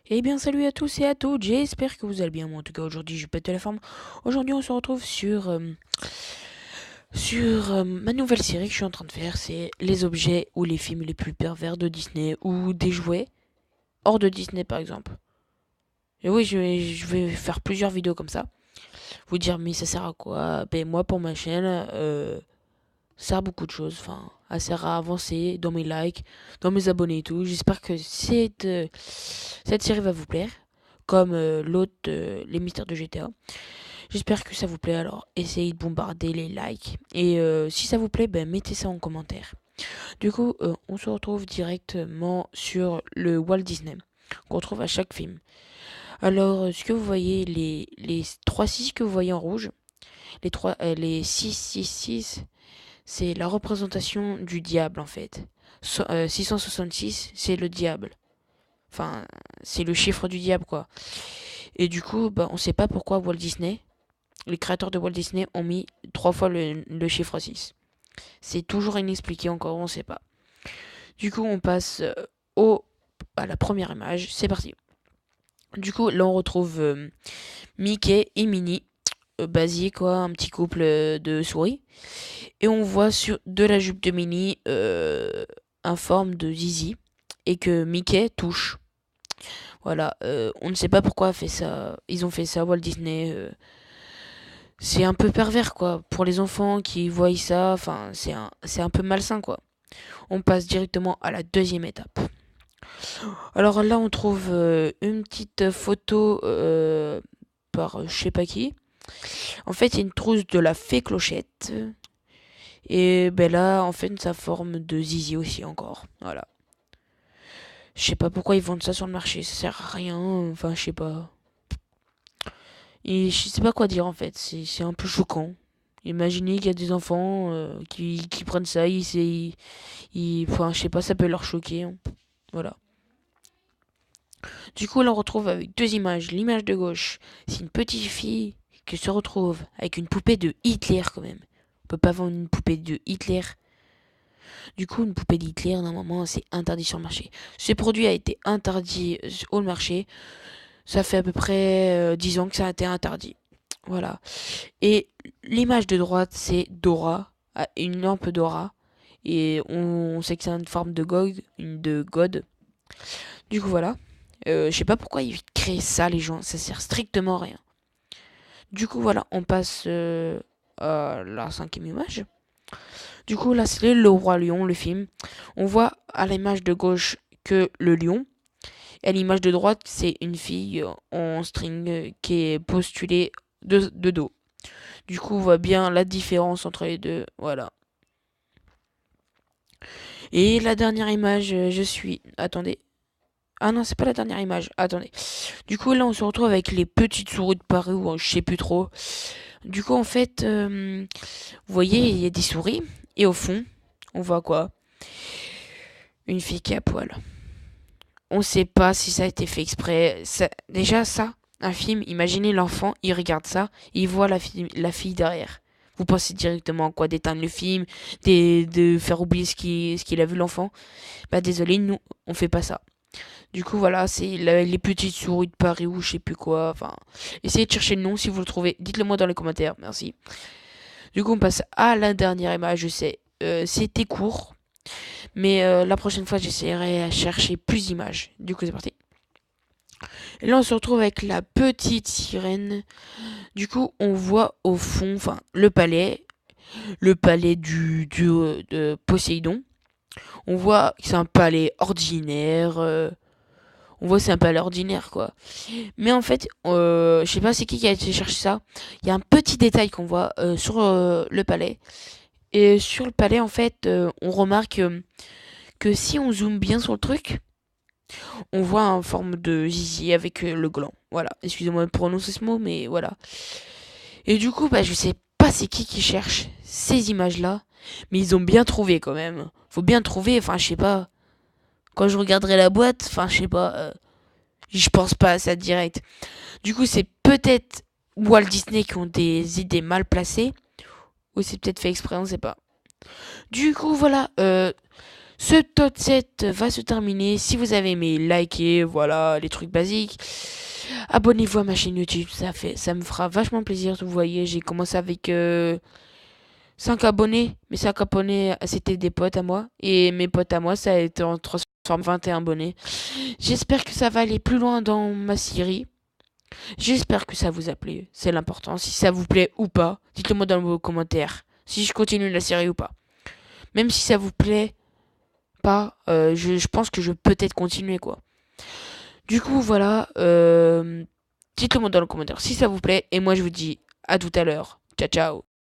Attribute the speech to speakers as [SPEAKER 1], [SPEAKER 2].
[SPEAKER 1] Eh bien, salut à tous et à toutes, j'espère que vous allez bien. Moi, en tout cas, aujourd'hui, je pète la forme. Aujourd'hui, on se retrouve sur ma nouvelle série que je suis en train de faire. C'est les objets ou les films les plus pervers de Disney ou des jouets hors de Disney, par exemple. Et oui, je vais faire plusieurs vidéos comme ça. Vous dire, mais ça sert à quoi? Ben, moi, pour ma chaîne, ça sert à beaucoup de choses. Enfin, ça sert à avancer dans mes likes, dans mes abonnés et tout. J'espère que cette série va vous plaire. Comme l'autre, Les Mystères de GTA. J'espère que ça vous plaît, alors essayez de bombarder les likes. Et si ça vous plaît, ben, mettez ça en commentaire. Du coup, on se retrouve directement sur le Walt Disney, qu'on trouve à chaque film. Alors, ce que vous voyez, les 3 6 que vous voyez en rouge, les 6 c'est la représentation du diable en fait. 666, c'est le diable. Enfin, c'est le chiffre du diable quoi. Et du coup, bah, on sait pas pourquoi Walt Disney, les créateurs de Walt Disney ont mis 3 fois le chiffre 6. C'est toujours inexpliqué encore, on sait pas. Du coup, on passe à la première image. C'est parti. Du coup, là, on retrouve Mickey et Minnie. Basique, quoi, un petit couple de souris. Et on voit sur de la jupe de Minnie un forme de zizi. Et que Mickey touche. Voilà, on ne sait pas pourquoi fait ça. Ils ont fait ça, Walt Disney. C'est un peu pervers quoi pour les enfants qui voient ça, enfin c'est un peu malsain quoi. On passe directement à la deuxième étape. Alors là on trouve une petite photo par je sais pas qui. En fait il y a une trousse de la fée Clochette et ben là en fait ça forme de zizi aussi encore. Voilà. Je sais pas pourquoi ils vendent ça sur le marché, ça sert à rien, enfin je sais pas. Et je sais pas quoi dire en fait, c'est un peu choquant. Imaginez qu'il y a des enfants qui prennent ça, enfin, je sais pas, ça peut leur choquer, hein. Voilà. Du coup, là, on retrouve avec deux images. L'image de gauche, c'est une petite fille qui se retrouve avec une poupée de Hitler quand même. On peut pas vendre une poupée de Hitler. Du coup, une poupée d'Hitler, normalement, c'est interdit sur le marché. Ce produit a été interdit au marché. Ça fait à peu près 10 ans que ça a été interdit. Voilà. Et l'image de droite, c'est Dora, une lampe Dora. Et on sait que c'est une forme de God. Du coup, voilà. Je sais pas pourquoi ils créent ça, les gens. Ça sert strictement à rien. Du coup, voilà, on passe à la cinquième image. Du coup, là, c'est le roi lion, le film. On voit à l'image de gauche que le lion. Et à l'image de droite, c'est une fille en string qui est postulée de dos. Du coup, on voit bien la différence entre les deux. Voilà. Et la dernière image, je suis. Attendez. Ah non, c'est pas la dernière image. Attendez. Du coup, là, on se retrouve avec les petites souris de Paris, ou je sais plus trop. Du coup, en fait, vous voyez, il y a des souris. Et au fond, on voit quoi? Une fille qui est à poil. On sait pas si ça a été fait exprès. Déjà, ça, un film, imaginez l'enfant, il regarde ça, il voit la fille derrière. Vous pensez directement à quoi? D'éteindre le film, de faire oublier ce qu'il a vu l'enfant? Bah désolé, nous, on fait pas ça. Du coup, voilà, c'est les petites souris de Paris ou je sais plus quoi. Enfin, essayez de chercher le nom si vous le trouvez. Dites-le moi dans les commentaires, merci. Du coup, on passe à la dernière image. Je sais, c'était court, mais la prochaine fois, j'essaierai à chercher plus d'images. Du coup, c'est parti. Et là, on se retrouve avec la petite sirène. Du coup, on voit au fond, enfin, le palais de Poséidon. On voit que c'est un palais ordinaire. On voit que c'est un palais ordinaire, quoi. Mais en fait, je sais pas c'est qui a été chercher ça. Il y a un petit détail qu'on voit sur le palais. Et sur le palais, en fait, on remarque que si on zoome bien sur le truc, on voit en forme de zizi avec le gland. Voilà. Excusez-moi de prononcer ce mot, mais voilà. Et du coup, bah, je sais pas c'est qui cherche ces images-là. Mais ils ont bien trouvé quand même. Faut bien trouver, enfin, je sais pas. Quand je regarderai la boîte, enfin, je sais pas. Je pense pas à ça direct. Du coup, c'est peut-être Walt Disney qui ont des idées mal placées. Ou c'est peut-être fait exprès, on sait pas. Du coup, voilà. Ce top 7 va se terminer. Si vous avez aimé, likez, voilà, les trucs basiques. Abonnez-vous à ma chaîne YouTube, ça me fera vachement plaisir. Vous voyez, j'ai commencé avec 5 abonnés. Mais 5 abonnés, c'était des potes à moi. Et mes potes à moi, ça a été en transformé en 21 abonnés. J'espère que ça va aller plus loin dans ma série. J'espère que ça vous a plu. C'est l'important. Si ça vous plaît ou pas, dites-le moi dans vos commentaires. Si je continue la série ou pas. Même si ça vous plaît pas, je pense que je peux peut-être continuer quoi. Du coup, voilà. Dites-le moi dans le commentaire si ça vous plaît. Et moi, je vous dis à tout à l'heure. Ciao, ciao.